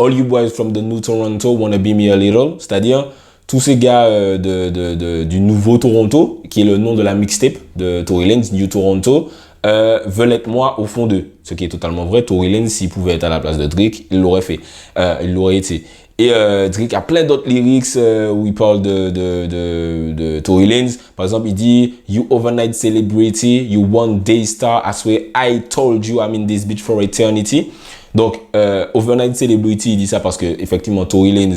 Speaker 5: All you boys from the New Toronto wanna be me a little, c'est-à-dire tous ces gars du Nouveau Toronto, qui est le nom de la mixtape de Tory Lanez, New Toronto, veulent être moi au fond d'eux. Ce qui est totalement vrai. Tory Lanez, s'il pouvait être à la place de Drake, il l'aurait fait. Il l'aurait été. Et Drake a plein d'autres lyrics où il parle de Tory Lanez. Par exemple, il dit You overnight celebrity, you one day star, I swear I told you I'm in this bitch for eternity. Donc, overnight celebrity, il dit ça parce que effectivement Tory Lanez,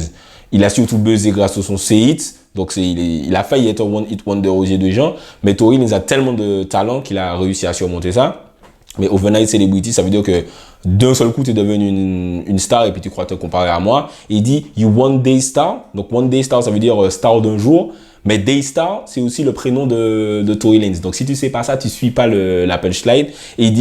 Speaker 5: il a surtout buzzé grâce à son C-Hit. Donc, il a failli être un one hit wonder aux yeux des gens. Mais Tory Lanez a tellement de talent qu'il a réussi à surmonter ça. Mais overnight celebrity, ça veut dire que d'un seul coup, tu es devenu une star et puis tu crois te comparer à moi. Et il dit you one day star. Donc, one day star, ça veut dire star d'un jour. Mais Daystar, c'est aussi le prénom de Tory Lanez. Donc, si tu sais pas ça, tu suis pas la punchline. Et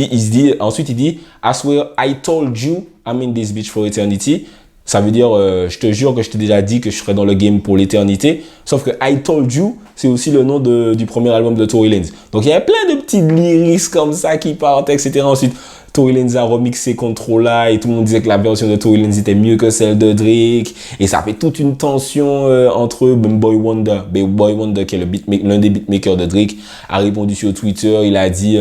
Speaker 5: ensuite, il dit I swear I told you I'm in this bitch for eternity. Ça veut dire, je te jure que je t'ai déjà dit que je serais dans le game pour l'éternité. Sauf que I told you, c'est aussi le nom du premier album de Tory Lanez. Donc, il y a plein de petits lyrics comme ça qui partent, etc. Ensuite, Tory Lanez a remixé Controlla et tout le monde disait que la version de Tory Lanez était mieux que celle de Drake. Et ça fait toute une tension entre eux. Même Boy Wonder, qui est l'un des beatmakers de Drake, a répondu sur Twitter. Il a dit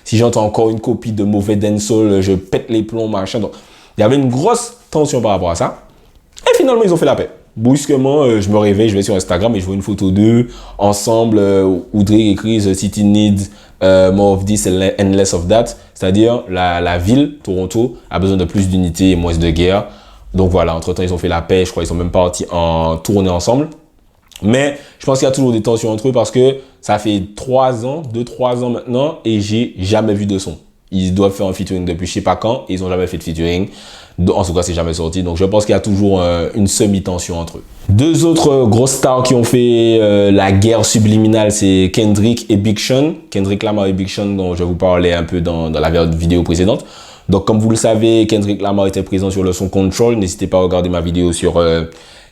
Speaker 5: si j'entends encore une copie de mauvais dancehall, je pète les plombs, machin. Donc, il y avait une grosse tension par rapport à ça. Et finalement, ils ont fait la paix. Brusquement, je me réveille, je vais sur Instagram et je vois une photo d'eux ensemble où Drake écrit The city needs more of this and less of that. C'est-à-dire la ville, Toronto, a besoin de plus d'unité et moins de guerre. Donc voilà, entre-temps, ils ont fait la paix. Je crois qu'ils sont même partis en tournée ensemble. Mais je pense qu'il y a toujours des tensions entre eux parce que ça fait 2-3 ans maintenant et j'ai jamais vu de son. Ils doivent faire un featuring depuis je sais pas quand et ils ont jamais fait de featuring. En tout cas, c'est jamais sorti. Donc, je pense qu'il y a toujours une semi-tension entre eux. Deux autres grosses stars qui ont fait la guerre subliminale, c'est Kendrick et Big Sean. Kendrick Lamar et Big Sean, dont je vous parlais un peu dans la vidéo précédente. Donc, comme vous le savez, Kendrick Lamar était présent sur le son Control. N'hésitez pas à regarder ma vidéo sur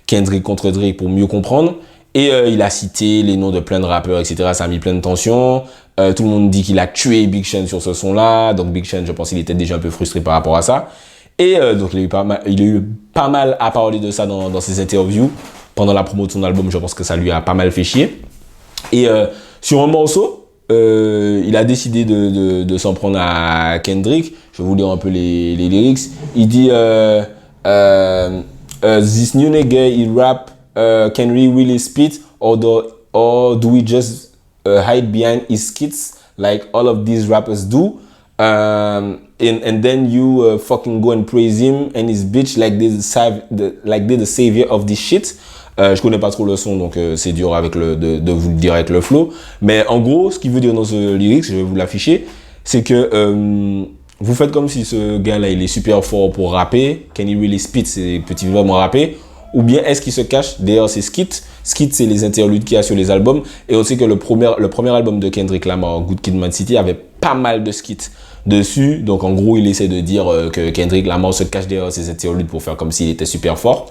Speaker 5: Kendrick contre Drake pour mieux comprendre. Et il a cité les noms de plein de rappeurs, etc. Ça a mis plein de tensions. Tout le monde dit qu'il a tué Big Sean sur ce son-là. Donc, Big Sean, je pense qu'il était déjà un peu frustré par rapport à ça. Et donc, il a eu pas mal à parler de ça dans ses interviews. Pendant la promo de son album, je pense que ça lui a pas mal fait chier. Et sur un morceau, il a décidé de s'en prendre à Kendrick. Je vais vous lire un peu les lyrics. Il dit This new nigga, he rap, can we really spit? Or do we just hide behind his skits like all of these rappers do? And then you fucking go and praise him and his bitch like they're the savior of this shit. Je connais pas trop le son, donc c'est dur avec de vous le dire avec le flow. Mais en gros, ce qu'il veut dire dans ce lyrics, je vais vous l'afficher, c'est que vous faites comme si ce gars-là, il est super fort pour rapper. Can he really spit? Peut-il vraiment rapper? Ou bien est-ce qu'il se cache derrière ses skits? Skits, c'est les interludes qu'il y a sur les albums. Et on sait que le premier album de Kendrick Lamar, Good Kid, Mad City, avait pas mal de skits dessus. Donc en gros, il essaie de dire que Kendrick Lamar se cache derrière ses interludes pour faire comme s'il était super fort.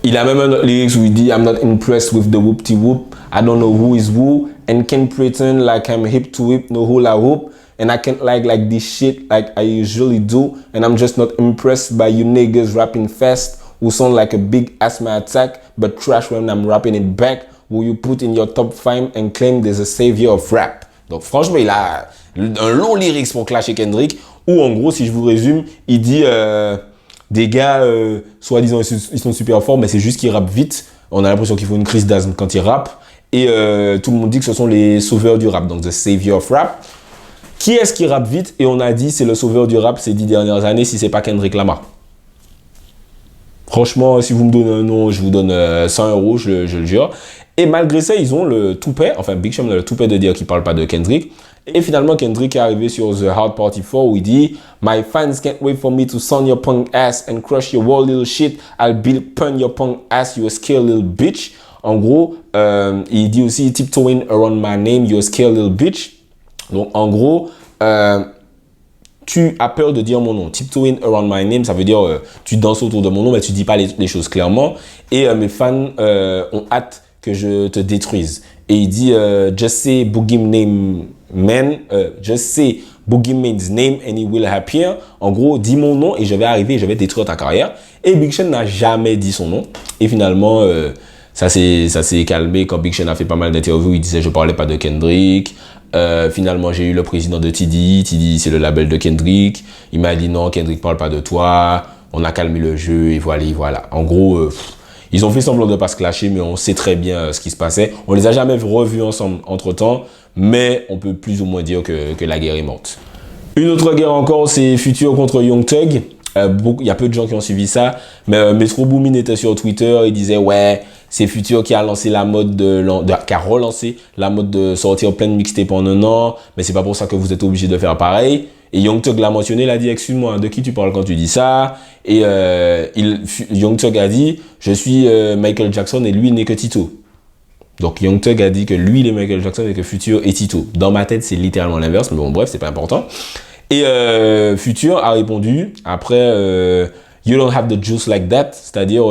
Speaker 5: Il a même un lyrics où il dit I'm not impressed with the whoop-de-whoop. I don't know who is who and can't pretend like I'm hip to whip no hula hoop. And I can't like this shit like I usually do. And I'm just not impressed by you niggas rapping fast who sound like a big asthma attack but trash when I'm rapping it back. Who you put in your top 5 and claim there's a savior of rap. Donc franchement, il a un long lyrics pour clasher Kendrick. Ou en gros, si je vous résume, il dit des gars, soi-disant, ils sont super forts, mais c'est juste qu'ils rappent vite. On a l'impression qu'il faut une crise d'asthme quand ils rappent. Et tout le monde dit que ce sont les sauveurs du rap, donc the savior of rap. Qui est-ce qui rappe vite? Et on a dit c'est le sauveur du rap ces 10 dernières années si c'est pas Kendrick Lamar. Franchement, si vous me donnez un nom, je vous donne 100 €, je le jure. Et malgré ça, ils ont le toupet, enfin Big Sean a le toupet de dire qu'il parle pas de Kendrick. Et finalement, Kendrick est arrivé sur The Hard Party 4 où il dit My fans can't wait for me to son your punk ass and crush your whole little shit. I'll pun your punk ass, you a scared little bitch. En gros, il dit aussi tiptoeing around my name, you a scared little bitch. Donc en gros, tu as peur de dire mon nom. Tiptoeing around my name, ça veut dire tu danses autour de mon nom, mais tu dis pas les choses clairement. Et mes fans ont hâte que je te détruise. Et il dit just say Boogie name man, just say Boogie Man's name and he will appear. En gros, dis mon nom et je vais arriver et je vais détruire ta carrière. Et Big Sean n'a jamais dit son nom. Et finalement, ça s'est calmé quand Big Sean a fait pas mal d'interviews. Il disait je parlais pas de Kendrick. Finalement, j'ai eu le président de TDI. TDI, c'est le label de Kendrick. Il m'a dit non, Kendrick parle pas de toi. On a calmé le jeu et voilà. En gros, ils ont fait semblant de pas se clasher, mais on sait très bien ce qui se passait. On les a jamais revus ensemble entre-temps, mais on peut plus ou moins dire que la guerre est morte. Une autre guerre encore, c'est Future contre Young Thug. Il y a peu de gens qui ont suivi ça, mais Metro Boomin était sur Twitter, il disait ouais, c'est Future qui a lancé la mode qui a relancé la mode de sortir plein de mixtapes en un an, mais c'est pas pour ça que vous êtes obligé de faire pareil. Et Young Thug l'a mentionné, il a dit excuse-moi, de qui tu parles quand tu dis ça? Et Young Thug a dit je suis Michael Jackson et lui n'est que Tito. Donc Young Thug a dit que lui il est Michael Jackson et que Future est Tito. Dans ma tête c'est littéralement l'inverse, mais bon bref c'est pas important. Et Future a répondu après you don't have the juice like that, c'est-à-dire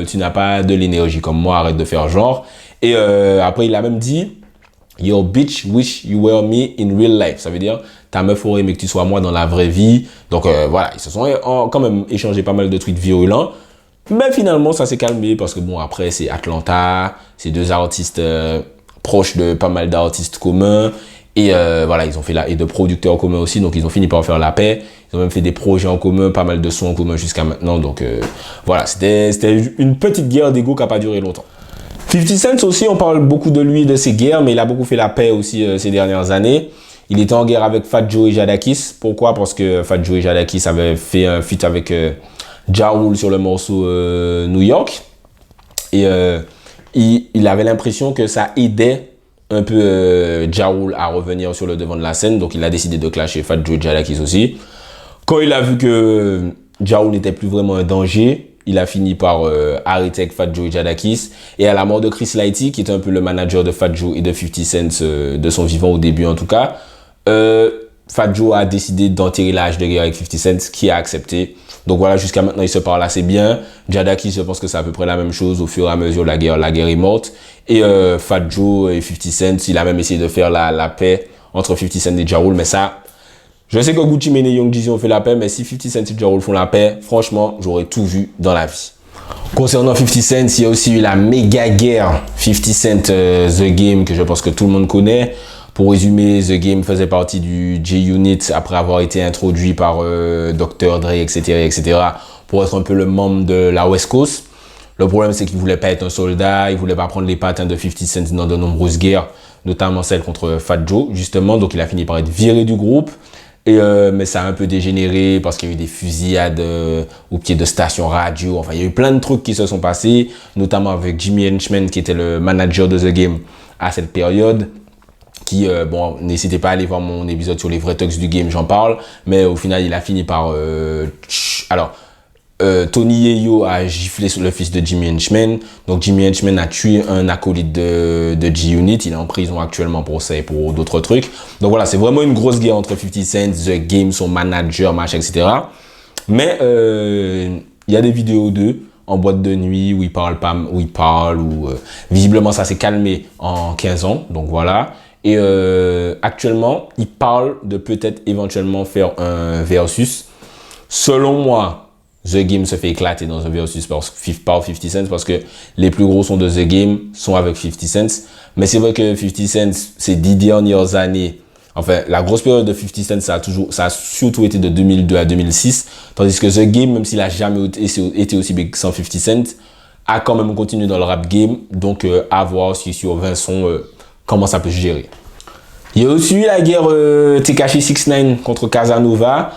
Speaker 5: tu n'as pas de l'énergie comme moi, arrête de faire genre. Et après il a même dit your bitch wish you were me in real life, ça veut dire ta meuf aurait aimé que tu sois moi dans la vraie vie. Donc voilà, ils se sont quand même échangé pas mal de tweets virulents. Mais finalement, ça s'est calmé parce que bon, après, c'est Atlanta, c'est deux artistes proches de pas mal d'artistes communs. Et voilà, ils ont fait et de producteurs communs aussi, donc ils ont fini par faire la paix. Ils ont même fait des projets en commun, pas mal de sons en commun jusqu'à maintenant. Donc voilà, c'était une petite guerre d'ego qui n'a pas duré longtemps. 50 Cent aussi, on parle beaucoup de lui et de ses guerres, mais il a beaucoup fait la paix aussi ces dernières années. Il était en guerre avec Fat Joe et Jadakiss. Pourquoi? Parce que Fat Joe et Jadakiss avaient fait un feat avec Ja Rule sur le morceau New York. Et il avait l'impression que ça aidait un peu Ja Rule à revenir sur le devant de la scène. Donc il a décidé de clasher Fat Joe et Jadakiss aussi. Quand il a vu que Ja Rule n'était plus vraiment un danger, il a fini par arrêter avec Fat Joe et Jadakiss. Et à la mort de Chris Lighty, qui était un peu le manager de Fat Joe et de 50 Cent de son vivant au début en tout cas, Fat Joe a décidé d'enterrer la hache de guerre avec 50 Cent, qui a accepté. Donc voilà, jusqu'à maintenant, ils se parlent assez bien. Jadakiss, je pense que c'est à peu près la même chose. Au fur et à mesure, la guerre est morte. Et Fat Joe et 50 Cent, il a même essayé de faire la paix entre 50 Cent et Ja Rule. Mais ça, je sais que Gucci Mane et Young Jeezy ont fait la paix, mais si 50 Cent et Ja Rule font la paix, franchement, j'aurais tout vu dans la vie. Concernant 50 Cent, il y a aussi eu la méga guerre 50 Cent The Game, que je pense que tout le monde connaît. Pour résumer, The Game faisait partie du J-Unit après avoir été introduit par Dr. Dre, etc., pour être un peu le membre de la West Coast. Le problème, c'est qu'il voulait pas être un soldat, il voulait pas prendre les patins de 50 Cent dans de nombreuses guerres, notamment celle contre Fat Joe, justement. Donc, il a fini par être viré du groupe. Mais ça a un peu dégénéré parce qu'il y a eu des fusillades au pied de stations radio. Enfin, il y a eu plein de trucs qui se sont passés, notamment avec Jimmy Henchman, qui était le manager de The Game à cette période. Bon, n'hésitez pas à aller voir mon épisode sur les vrais thugs du game, j'en parle. Mais au final, il a fini par... Tony Yayo a giflé sur le fils de Jimmy Henchman. Donc Jimmy Henchman a tué un acolyte de G-Unit. Il est en prison actuellement pour ça et pour d'autres trucs. Donc voilà, c'est vraiment une grosse guerre entre 50 Cent, The Game, son manager, machin, etc. Mais il y a des vidéos d'eux en boîte de nuit où ils parlent, visiblement ça s'est calmé en 15 ans. Donc voilà. Et actuellement, ils parlent de peut-être éventuellement faire un versus. Selon moi, The Game se fait éclater dans un versus par 50 Cent parce que les plus gros sons de The Game sont avec 50 Cent. Mais c'est vrai que 50 Cent, ces 10 dernières années, enfin, la grosse période de 50 Cent, ça a surtout été de 2002 à 2006. Tandis que The Game, même s'il a jamais été aussi big que 50 Cent, a quand même continué dans le rap game. Donc, à voir si sur 20 sons, comment ça peut se gérer. Il y a aussi eu la guerre Tekashi 69 contre Casanova.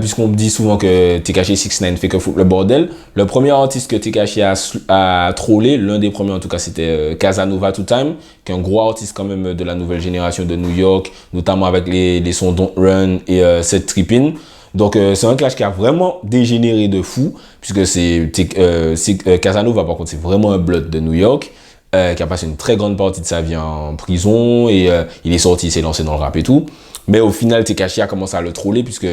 Speaker 5: Puisqu'on dit souvent que Tekashi 69 fait que foutre le bordel. Le premier artiste que Tekashi a trollé, l'un des premiers en tout cas, c'était Casanova Two Time, qui est un gros artiste quand même de la nouvelle génération de New York, notamment avec les sons Don't Run et Set Trippin'. Donc c'est un clash qui a vraiment dégénéré de fou, puisque c'est Casanova par contre, c'est vraiment un blood de New York. Qui a passé une très grande partie de sa vie en prison et il est sorti, il s'est lancé dans le rap et tout. Mais au final, Tekashi a commencé à le troller puisque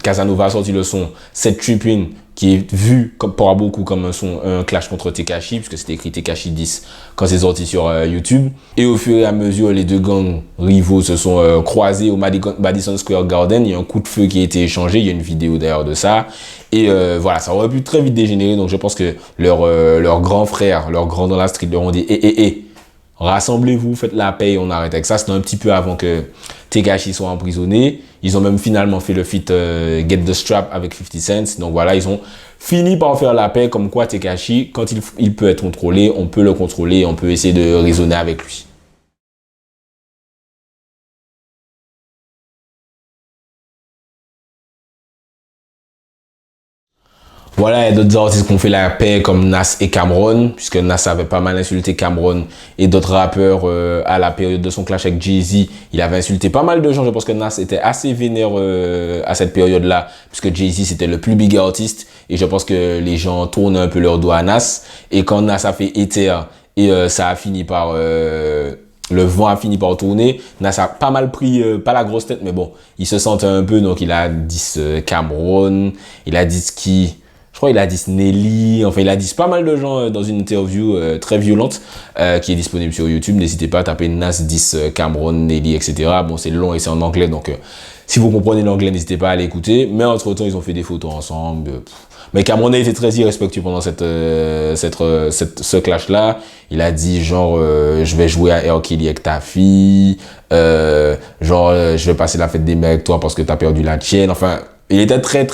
Speaker 5: Casanova a sorti le son Set Trippin', qui est vu par beaucoup comme un clash contre Tekashi, puisque c'était écrit Tekashi 10 quand c'est sorti sur YouTube. Et au fur et à mesure, les deux gangs rivaux se sont croisés au Madison Square Garden. Il y a un coup de feu qui a été échangé. Il y a une vidéo d'ailleurs de ça. Et voilà, ça aurait pu très vite dégénérer. Donc je pense que leur grand frère, leur grand dans la street, leur ont dit rassemblez-vous, faites la paix et on arrête avec ça. C'était un petit peu avant que Tekashi soit emprisonné. Ils ont même finalement fait le feat Get the Strap avec 50 Cent. Donc voilà, ils ont fini par faire la paix, comme quoi Tekashi, quand il peut être contrôlé, on peut le contrôler, on peut essayer de raisonner avec lui. Voilà, il y a d'autres artistes qui ont fait la paix comme Nas et Cam'ron, puisque Nas avait pas mal insulté Cam'ron et d'autres rappeurs à la période de son clash avec Jay-Z. Il avait insulté pas mal de gens. Je pense que Nas était assez vénère à cette période-là, puisque Jay-Z c'était le plus big artiste et je pense que les gens tournent un peu leur dos à Nas. Et quand Nas a fait Ether et ça a fini par... le vent a fini par tourner. Nas a pas mal pris, pas la grosse tête, mais bon, il se sentait un peu, donc il a dit Cam'ron, il a dit qui... Je crois qu'il a dit Nelly, enfin il a dit pas mal de gens dans une interview très violente qui est disponible sur YouTube. N'hésitez pas à taper Nas 10 Cameron, Nelly, etc. Bon, c'est long et c'est en anglais, donc si vous comprenez l'anglais, n'hésitez pas à l'écouter. Mais entre-temps, ils ont fait des photos ensemble. Mais Cameron a été très irrespectueux pendant ce clash-là. Il a dit genre, je vais jouer à R. Kelly avec ta fille. Je vais passer la fête des mères avec toi parce que t'as perdu la tienne. Enfin, il était très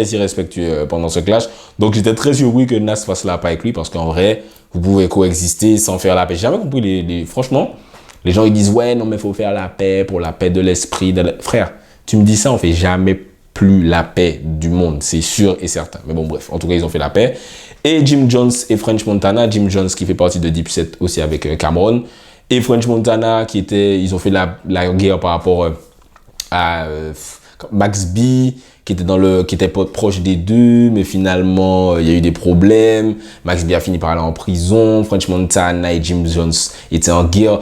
Speaker 5: irrespectueux pendant ce clash. Donc, j'étais très surpris que Nas fasse la paix avec lui parce qu'en vrai, vous pouvez coexister sans faire la paix. J'ai jamais compris franchement, les gens ils disent ouais, non, mais faut faire la paix pour la paix de l'esprit. Frère, tu me dis ça, on fait jamais plus la paix du monde, c'est sûr et certain. Mais bon, bref, en tout cas, ils ont fait la paix. Et Jim Jones et French Montana. Jim Jones qui fait partie de Dipset aussi avec Cameron. Et French Montana ils ont fait la guerre par rapport à Max B, qui était proche des deux, mais finalement, il y a eu des problèmes. Max B a fini par aller en prison. French Montana et Jim Jones étaient en guerre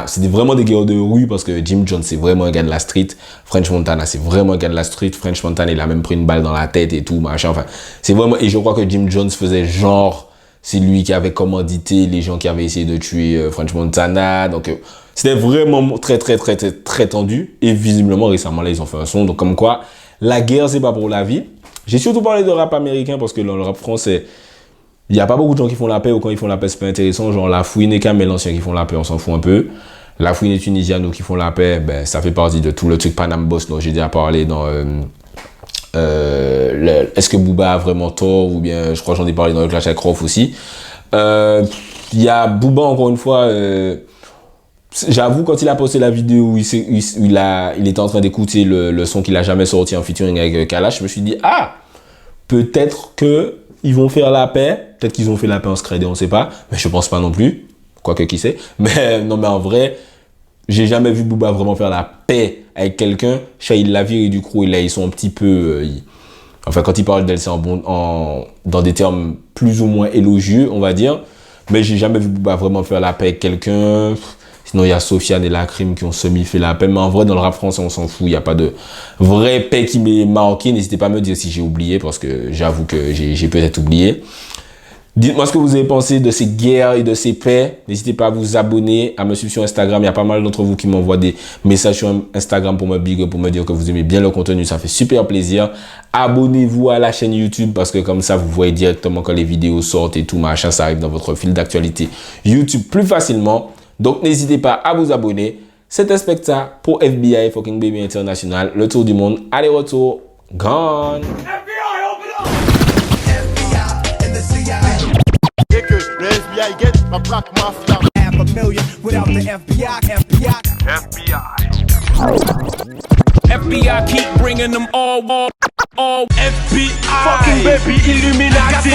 Speaker 5: c'était vraiment des guerres de rue parce que Jim Jones, c'est vraiment un gars de la street. French Montana, c'est vraiment un gars de la street. French Montana, il a même pris une balle dans la tête et tout, machin. Enfin, c'est vraiment, et je crois que Jim Jones faisait genre, c'est lui qui avait commandité les gens qui avaient essayé de tuer French Montana. Donc, c'était vraiment très tendu. Et visiblement, récemment, là, ils ont fait un son. Donc, comme quoi, la guerre, c'est pas pour la vie. J'ai surtout parlé de rap américain parce que dans le rap français, il n'y a pas beaucoup de gens qui font la paix, ou quand ils font la paix, c'est pas intéressant. Genre, La Fouine et Kamel Ancien qui font la paix, on s'en fout un peu. La Fouine et Tunisiano qui font la paix, ben, ça fait partie de tout le truc Panam Boss dont j'ai déjà parlé dans... est-ce que Booba a vraiment tort, ou bien, je crois que j'en ai parlé dans le Clash avec Rof aussi. Il y a Booba, encore une fois... J'avoue, quand il a posté la vidéo où il était en train d'écouter le son qu'il a jamais sorti en featuring avec Kalash, je me suis dit, peut-être que ils vont faire la paix. Peut-être qu'ils ont fait la paix en scredé, on sait pas. Mais je pense pas non plus. Quoique, qui sait. Mais non, mais en vrai, j'ai jamais vu Booba vraiment faire la paix avec quelqu'un. Il l'a viré du crew et là, ils sont un petit peu... Enfin, quand il parle d'elle, c'est dans des termes plus ou moins élogieux, on va dire. Mais j'ai jamais vu Booba vraiment faire la paix avec quelqu'un. Sinon, il y a Sofiane et Lacrim qui ont semi-fait la paix. Mais en vrai, dans le rap français, on s'en fout. Il n'y a pas de vraie paix qui m'est marquée. N'hésitez pas à me dire si j'ai oublié, parce que j'avoue que j'ai peut-être oublié. Dites-moi ce que vous avez pensé de ces guerres et de ces paix. N'hésitez pas à vous abonner, à me suivre sur Instagram. Il y a pas mal d'entre vous qui m'envoient des messages sur Instagram pour me big up, pour me dire que vous aimez bien le contenu. Ça fait super plaisir. Abonnez-vous à la chaîne YouTube parce que comme ça, vous voyez directement quand les vidéos sortent et tout, machin. Ça arrive dans votre fil d'actualité YouTube plus facilement. Donc, n'hésitez pas à vous abonner. C'était Specta pour FBI Fucking Baby International. Le tour du monde. Aller-retour. Gone.
Speaker 6: Et que le FBI get ma plaque mafia.
Speaker 2: $500,000 without the FBI.
Speaker 3: FBI keep bringing them all FBI.
Speaker 4: Fucking baby Illuminati.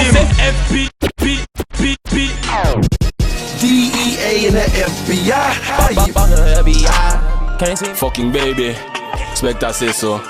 Speaker 2: DEA and the FBI.
Speaker 3: Fucking baby, Specta say so.